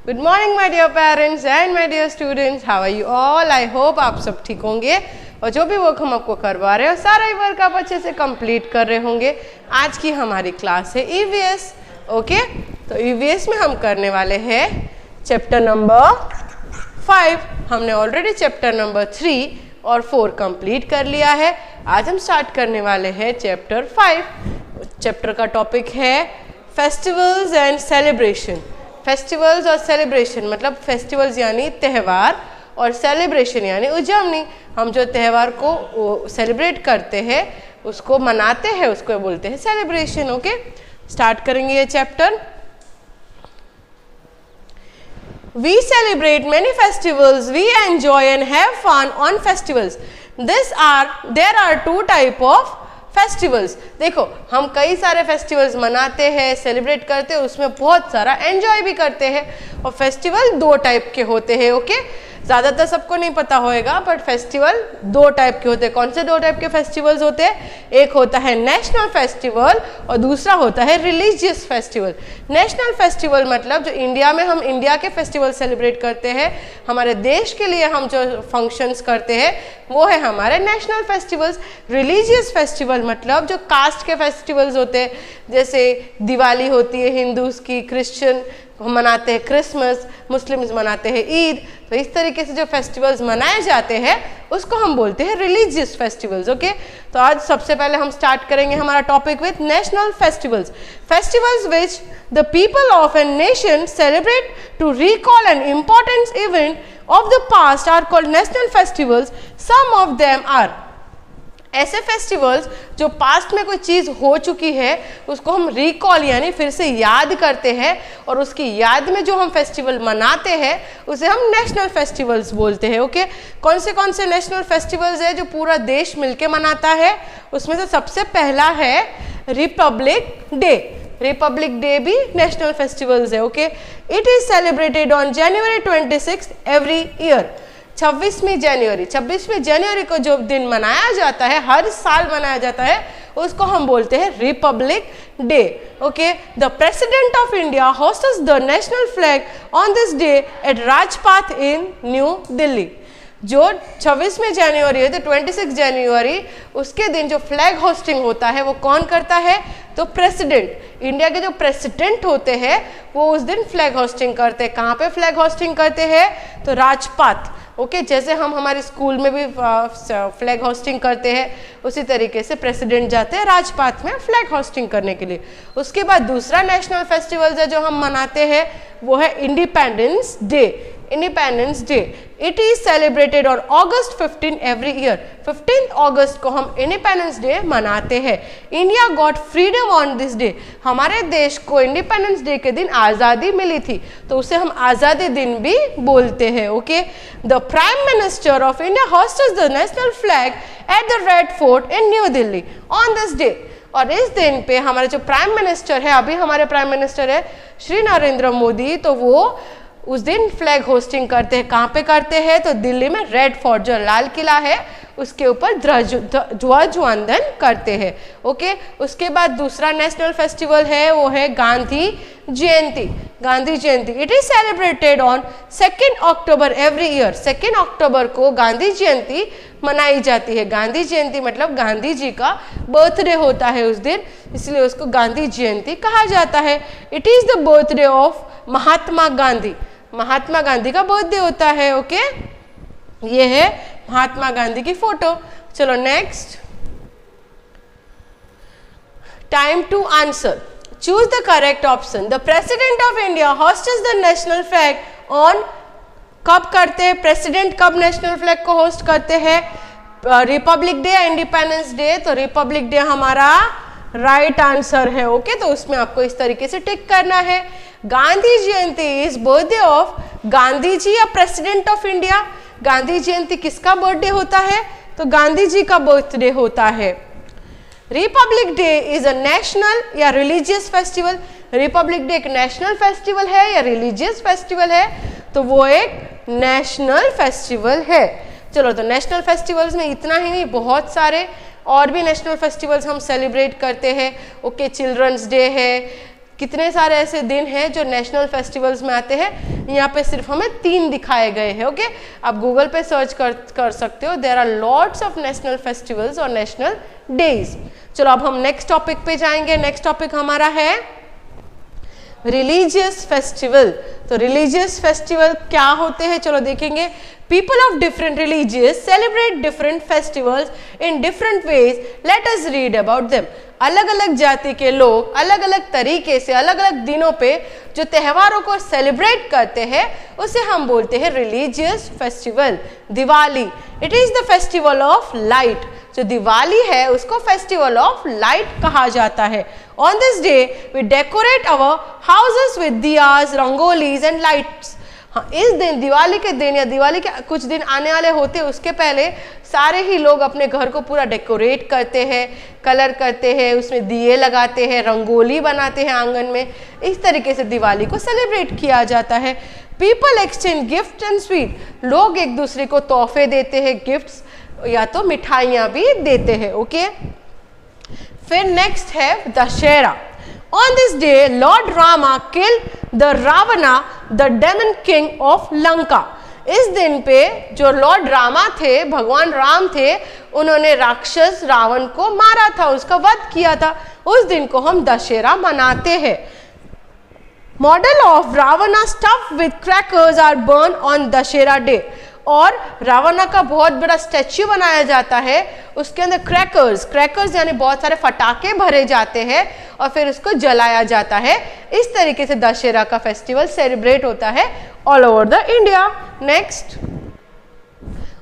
Good morning my dear parents and my dear students, how are you all. I hope आप सब ठीक होंगे और जो भी वर्क हम आपको करवा रहे हो सारा ही वर्क आप अच्छे से कंप्लीट कर रहे होंगे। आज की हमारी क्लास है ईवीएस। ओके, तो ईवीएस में हम करने वाले हैं चैप्टर नंबर 5। हमने ऑलरेडी चैप्टर नंबर 3 और 4 कंप्लीट कर लिया है। आज हम स्टार्ट करने वाले हैं चैप्टर 5। चैप्टर का टॉपिक है फेस्टिवल्स एंड सेलिब्रेशन। फेस्टिवल्स और सेलिब्रेशन मतलब फेस्टिवल्स यानी त्यौहार और सेलिब्रेशन यानी उजवनी। हम जो त्यौहार को सेलिब्रेट करते हैं, उसको मनाते हैं, उसको बोलते हैं सेलिब्रेशन। ओके, स्टार्ट करेंगे ये chapter. We celebrate many festivals. We enjoy and have fun on festivals. There are two type of festivals. देखो, हम कई सारे फेस्टिवल्स मनाते हैं, सेलिब्रेट करते हैं, उसमें बहुत सारा एंजॉय भी करते हैं। और फेस्टिवल 2 टाइप के होते हैं। ओके, ज़्यादातर सबको नहीं पता होएगा, बट फेस्टिवल 2 टाइप के होते हैं। कौन से 2 टाइप के फेस्टिवल्स होते हैं? एक होता है नेशनल फेस्टिवल और दूसरा होता है रिलीजियस फेस्टिवल। नेशनल फेस्टिवल मतलब जो इंडिया में हम इंडिया के फेस्टिवल सेलिब्रेट करते हैं, हमारे देश के लिए हम जो फंक्शंस करते हैं, वो है हमारे नेशनल फेस्टिवल्स। रिलीजियस फेस्टिवल मतलब जो कास्ट के फेस्टिवल्स होते हैं, जैसे दिवाली होती है हिंदूज की, क्रिश्चियन मनाते हैं क्रिसमस, मुस्लिम्स मनाते हैं ईद। तो इस तरीके से जो फेस्टिवल्स मनाए जाते हैं उसको हम बोलते हैं रिलीजियस फेस्टिवल्स। ओके, तो आज सबसे पहले हम स्टार्ट करेंगे हमारा topic with national festivals. Festivals which the people of an nation celebrate to recall an important event of the past are called national festivals. Some of them are ऐसे festivals जो past में कोई चीज़ हो चुकी है उसको हम रिकॉल यानी फिर से याद करते हैं, और उसकी याद में जो हम फेस्टिवल मनाते हैं उसे हम नेशनल फेस्टिवल्स बोलते हैं। ओके, कौन से नेशनल फेस्टिवल्स है जो पूरा देश मिलके मनाता है? उसमें से सबसे पहला है रिपब्लिक डे। रिपब्लिक डे भी नेशनल फेस्टिवल्स है। Okay, it is celebrated on January 26 every year. 26वीं जनवरी को जो दिन मनाया जाता है, हर साल मनाया जाता है, उसको हम बोलते हैं republic day. Okay, the president of India hosts the national flag on this day at Rajpath in New Delhi. जो 26वीं जनवरी है, तो 26 जनवरी उसके दिन जो फ्लैग होस्टिंग होता है वो कौन करता है? तो प्रेसिडेंट, इंडिया के जो प्रेसिडेंट होते हैं वो उस दिन फ्लैग होस्टिंग करते हैं। कहाँ पे फ्लैग होस्टिंग करते हैं? तो राजपाथ। ओके, जैसे हम हमारे स्कूल में भी फ्लैग होस्टिंग करते हैं, उसी तरीके से प्रेसिडेंट जाते हैं राजपाथ में फ्लैग होस्टिंग करने के लिए। उसके बाद दूसरा नेशनल फेस्टिवल है जो हम मनाते हैं, वो है independence day. Independence day it is celebrated on August 15 every year. 15 अगस्त को हम इंडिपेंडेंस डे मनाते हैं। India got freedom on this day. हमारे देश को इंडिपेंडेंस डे के दिन आज़ादी मिली थी, तो उसे हम आज़ादी दिन भी बोलते हैं। Okay, the prime minister of India hosts the national flag at the red fort in New Delhi on this day. और इस दिन पे हमारे जो प्राइम मिनिस्टर है, अभी हमारे प्राइम मिनिस्टर है श्री नरेंद्र मोदी, तो वो उस दिन फ्लैग होस्टिंग करते हैं। कहाँ पे करते हैं? तो दिल्ली में रेड फोर्ट जो लाल किला है उसके ऊपर ध्वजवंदन करते हैं। ओके, उसके बाद दूसरा नेशनल फेस्टिवल है वो है Gandhi Jayanti. Gandhi Jayanti it is celebrated on 2 October every year. 2 अक्टूबर को गांधी जयंती मनाई जाती है। गांधी जयंती मतलब गांधी जी का बर्थडे होता है उस दिन, इसलिए उसको गांधी जयंती कहा जाता है। It is the birthday of Mahatma Gandhi. Mahatma Gandhi का बर्थडे होता है। ओके, ये है महात्मा गांधी की फोटो। चलो next, time to answer. Choose the correct option. The president of India hosts the national flag on, कब करते हैं प्रेसिडेंट, कब नेशनल फ्लैग को होस्ट करते हैं? Republic day, independence day. तो रिपब्लिक डे हमारा राइट आंसर है। ओके, तो उसमें आपको इस तरीके से टिक करना है। गांधी जयंती is birthday of Gandhi ji या प्रेसिडेंट ऑफ इंडिया। गांधी जयंती किसका बर्थडे होता है? तो गांधी जी का बर्थडे होता है। Republic day is a national या रिलीजियस फेस्टिवल। रिपब्लिक डे एक नेशनल फेस्टिवल है या रिलीजियस फेस्टिवल है? तो वो एक नेशनल फेस्टिवल है। चलो, तो नेशनल फेस्टिवल्स में इतना ही नहीं, बहुत सारे और भी नेशनल फेस्टिवल्स हम सेलिब्रेट करते हैं। ओके, चिल्ड्रंस डे है, कितने सारे ऐसे दिन हैं जो नेशनल फेस्टिवल्स में आते हैं, यहाँ पे सिर्फ हमें 3 दिखाए गए हैं। ओके, आप गूगल पे सर्च कर सकते हो, there are lots of national festivals और नेशनल डेज। चलो अब हम नेक्स्ट टॉपिक पे जाएंगे। नेक्स्ट टॉपिक हमारा है रिलीजियस फेस्टिवल। तो रिलीजियस फेस्टिवल क्या होते हैं, चलो देखेंगे। People of different religions celebrate different festivals in different ways. Let us read about them. अलग अलग जाति के लोग अलग अलग तरीके से अलग अलग दिनों पे जो त्योहारों को सेलिब्रेट करते हैं उसे हम बोलते हैं religious festival. Diwali, it is the festival of light. जो दिवाली है उसको फेस्टिवल ऑफ लाइट कहा जाता है। On this day we decorate our houses with diyas, rangolis and lights. हाँ, इस दिन दिवाली के दिन या दिवाली के कुछ दिन आने वाले होते हैं उसके पहले सारे ही लोग अपने घर को पूरा डेकोरेट करते हैं, कलर करते हैं, उसमें दिए लगाते हैं, रंगोली बनाते हैं आंगन में। इस तरीके से दिवाली को सेलिब्रेट किया जाता है। People exchange gift and sweet. लोग एक दूसरे को तोहफे देते हैं, गिफ्ट्स या तो मिठाइयाँ भी देते हैं। ओके, फिर नेक्स्ट है Dussehra. On this day, Lord Rama killed the Ravana, the demon king of Lanka. इस दिन पे जो लॉर्ड रामा थे, भगवान राम थे, उन्होंने राक्षस रावण को मारा था, उसका वध किया था। उस दिन को हम दशहरा मनाते हैं। Model of Ravana stuff with crackers are burn on Dussehra day. और रावणा का बहुत बड़ा स्टैच्यू बनाया जाता है, उसके अंदर क्रैकर्स यानी बहुत सारे फटाके भरे जाते हैं और फिर उसको जलाया जाता है। इस तरीके से दशहरा का फेस्टिवल सेलिब्रेट होता है all over the India. Next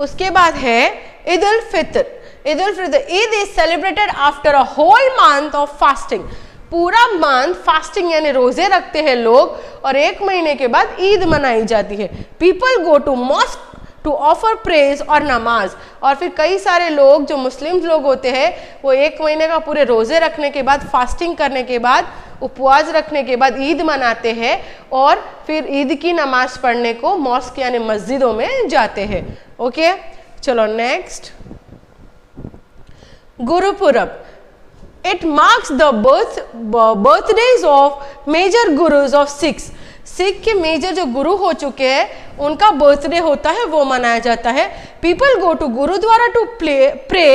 उसके बाद है Eid ul Fitr. Eid is celebrated after a whole month of fasting. पूरा मंथ फास्टिंग यानी रोजे रखते हैं लोग और 1 महीने के बाद ईद मनाई जाती है। People go to mosque to offer praise और नमाज। और फिर कई सारे लोग जो मुस्लिम लोग होते हैं वो 1 महीने का पूरे रोजे रखने के बाद, फास्टिंग करने के बाद, उपवास रखने के बाद ईद मनाते हैं और फिर ईद की नमाज पढ़ने को मॉस्क यानी मस्जिदों में जाते हैं। ओके, चलो next Gurpurab. It marks the birthdays of major gurus of Sikhs. Sikh के मेजर जो गुरु हो चुके हैं उनका बर्थडे होता है, वो मनाया जाता है। People go to gurdwara to pray.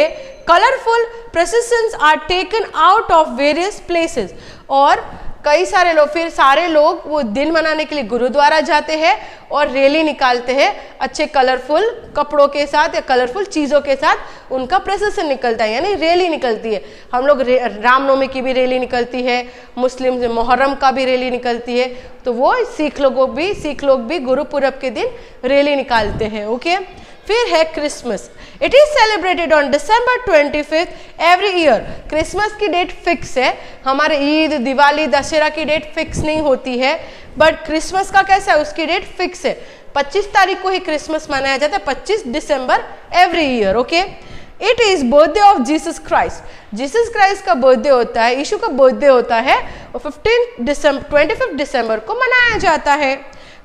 Colourful processions are taken out of various places. और कई सारे लोग, फिर सारे लोग वो दिन मनाने के लिए गुरुद्वारा जाते हैं और रैली निकालते हैं अच्छे कलरफुल कपड़ों के साथ या कलरफुल चीज़ों के साथ। उनका प्रोसेशन निकलता है यानी रैली निकलती है। हम लोग रामनवमी की भी रैली निकलती है, मुस्लिम मुहर्रम का भी रैली निकलती है, तो वो सिख लोग भी गुरुपुरब के दिन रैली निकालते हैं। ओके, फिर है Christmas. It is celebrated on December 25 every year. Christmas की डेट फिक्स है, हमारे ईद, दिवाली, दशहरा की डेट फिक्स नहीं होती है, बट क्रिसमस का कैसा है, उसकी डेट फिक्स है। 25 तारीख को ही क्रिसमस मनाया जाता है, 25 December every year. Okay, it is birthday of Jesus Christ. Jesus Christ का बर्थडे होता है, यीशु का बर्थडे होता है और 25 दिसंबर को मनाया जाता है।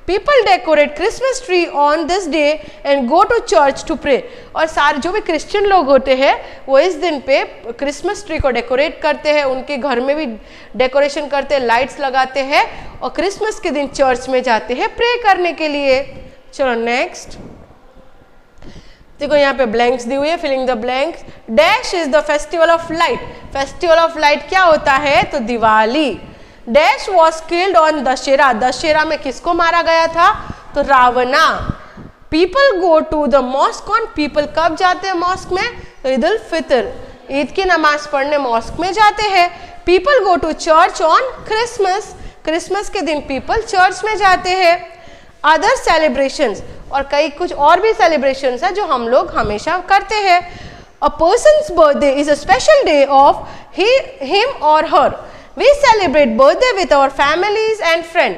People decorate Christmas tree on this day and go to church to pray. और सारे जो भी क्रिश्चियन लोग होते हैं वो इस दिन पे क्रिसमस ट्री को डेकोरेट करते हैं, उनके घर में भी डेकोरेशन करते हैं, लाइट्स लगाते हैं और क्रिसमस के दिन चर्च में जाते हैं प्रे करने के लिए। चलो नेक्स्ट देखो, यहाँ पे ब्लैंक्स दी हुई है, filling the blanks. Dash is the festival of light. Festival of light क्या होता है, तो Diwali. Dash was killed on Dussehra. Dussehra में किसको मारा गया था, तो Ravana. People go to the mosque on. People कब जाते हैं मॉस्क में, तो ईद उल फितर, ईद की नमाज पढ़ने मॉस्क में जाते हैं। People go to church on Christmas. Christmas के दिन पीपल चर्च में जाते हैं। अदर सेलिब्रेशंस, और कई कुछ और भी सेलिब्रेशंस है जो हम लोग हमेशा करते हैं। A person's birthday is a special day of him और her. We celebrate birthday with our families and friends.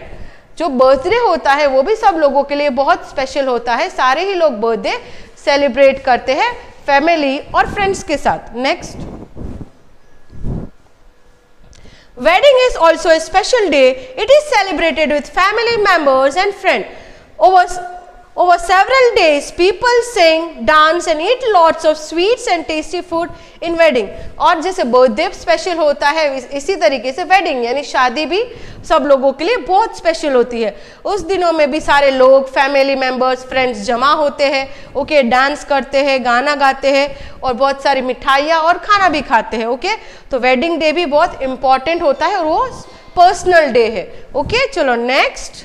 जो बर्थडे होता है वो भी सब लोगों के लिए बहुत स्पेशल होता है। सारे ही लोग बर्थडे सेलिब्रेट करते हैं फैमिली और फ्रेंड्स के साथ। Next, wedding is also a special day. It is celebrated with family members and friends. Over several days, people sing, dance and eat lots of sweets and tasty food in wedding. और जैसे birthday special होता है इसी तरीके से wedding यानी शादी भी सब लोगों के लिए बहुत स्पेशल होती है। उस दिनों में भी सारे लोग, फैमिली मेंबर्स, फ्रेंड्स जमा होते हैं, ओके, डांस करते हैं, गाना गाते हैं और बहुत सारी मिठाइयाँ और खाना भी खाते हैं। ओके, तो वेडिंग डे भी बहुत इंपॉर्टेंट होता है और वो पर्सनल डे है। ओके, चलो नेक्स्ट।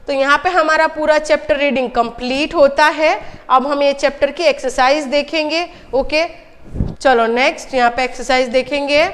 तो यहाँ पे हमारा पूरा चैप्टर रीडिंग कंप्लीट होता है। अब हम ये चैप्टर की एक्सरसाइज देखेंगे। ओके, चलो नेक्स्ट यहाँ पे एक्सरसाइज देखेंगे।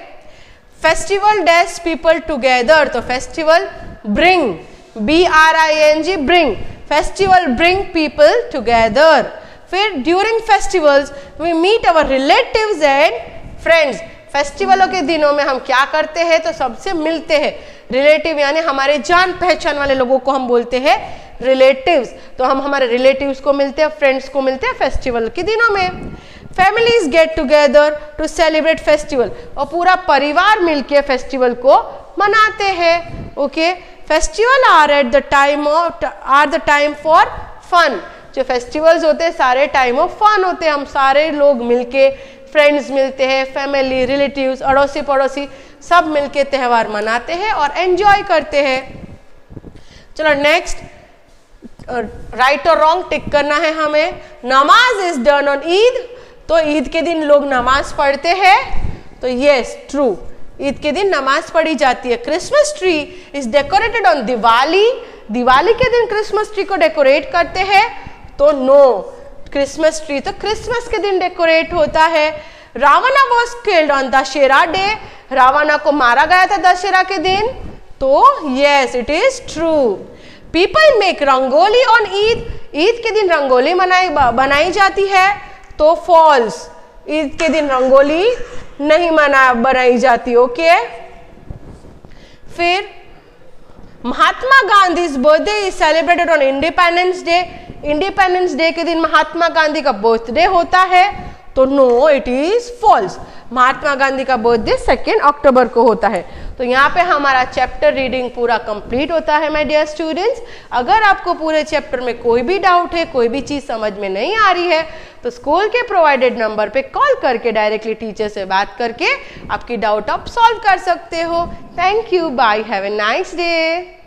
फेस्टिवल डैश पीपल टुगेदर, तो festival bring, BRING, bring, festival bring people together. फिर during festivals we meet our relatives and friends, फेस्टिवलों के दिनों में हम क्या करते हैं, तो सबसे मिलते हैं। रिलेटिव यानी हमारे जान पहचान वाले लोगों को हम बोलते हैं रिलेटिव्स, तो हम हमारे रिलेटिव्स को मिलते हैं, फ्रेंड्स को मिलते हैं फेस्टिवल के दिनों में। Families get together to celebrate festival, और पूरा परिवार मिलके फेस्टिवल को मनाते हैं। Okay, festival are the time for fun, जो फेस्टिवल्स होते हैं सारे टाइम ऑफ फन होते हैं। हम सारे लोग मिलके, फ्रेंड्स मिलते हैं, फैमिली, रिलेटिव्स, अड़ोसी पड़ोसी सब मिलके त्यौहार मनाते हैं और एंजॉय करते हैं। चलो नेक्स्ट, राइट और रॉन्ग टिक करना है हमें। नमाज इज डन ऑन ईद, तो ईद के दिन लोग नमाज पढ़ते हैं, तो यस ट्रू, ईद के दिन नमाज पढ़ी जाती है। Christmas tree is decorated on Diwali, Diwali के दिन क्रिसमस ट्री को डेकोरेट करते हैं, तो नो, क्रिसमस ट्री तो क्रिसमस के दिन डेकोरेट होता है। Ravana was killed on Dussehra day, Ravana को मारा गया था दशहरा के दिन, तो yes it is true. People make rangoli on Eid, Eid के दिन रंगोली बनाई जाती है, तो फॉल्स, ईद के दिन रंगोली नहीं बनाई जाती। ओके, फिर Mahatma Gandhi birthday is celebrated on independence day, independence day के दिन महात्मा गांधी का बर्थडे होता है, तो no it is false, Mahatma Gandhi का बर्थडे 2 अक्टूबर को होता है। तो यहाँ पे हमारा चैप्टर रीडिंग पूरा कंप्लीट होता है माय डियर स्टूडेंट्स। अगर आपको पूरे चैप्टर में कोई भी डाउट है, कोई भी चीज समझ में नहीं आ रही है, तो स्कूल के प्रोवाइडेड नंबर पे कॉल करके डायरेक्टली टीचर से बात करके आपकी डाउट आप सॉल्व कर सकते हो। Thank you, bye, have a nice day.